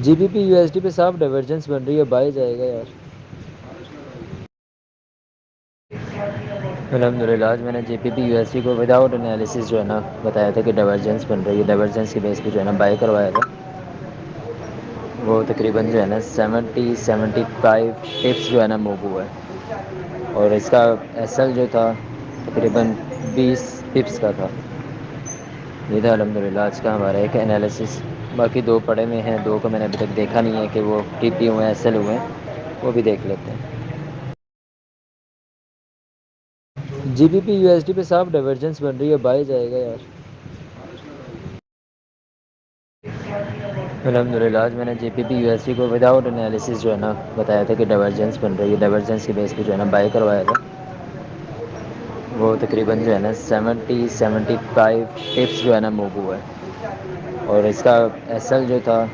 جی B P U S D پہ صاف divergence بن رہی ہے، بائی جائے گا یار۔ الحمد للہ آج میں نے جے پی پی یو ایس سی کو وداؤٹ انالیسس جو ہے نا بتایا تھا کہ ڈائیورجنس بن رہی ہے، ڈائیورجنس کی بیس پہ جو ہے نا بائی کروایا تھا۔ وہ تقریباً جو ہے نا 75 ٹپس جو ہے نا موو ہوا ہے، اور اس کا ایس ایل جو تھا تقریباً 20 ٹپس کا تھا۔ یہ تھا الحمد للہ آج کا ہمارا ایک انالیسس۔ باقی دو پڑے میں ہیں، دو کو میں نے ابھی تک دیکھا نہیں ہے کہ وہ ٹی پی ہوئے ہیں ایس ایل ہوئے ہیں، وہ بھی دیکھ لیتے ہیں۔ G B P U S D پہ صاف ڈائیورجنس بن رہی ہے، بائی جائے گا یار۔ الحمد للہ آج میں نے جے پی پی یو ایس سی کو وداؤٹ انالیسس جو ہے نا بتایا تھا کہ ڈائیورجنس بن رہی ہے، ڈائیورجنس کی بیس پہ جو ہے نا بائی کروایا تھا۔ وہ تقریباً جو ہے نا 75 ٹپس جو ہے نا موو ہوا ہے، اور اس کا ایس ایل جو تھا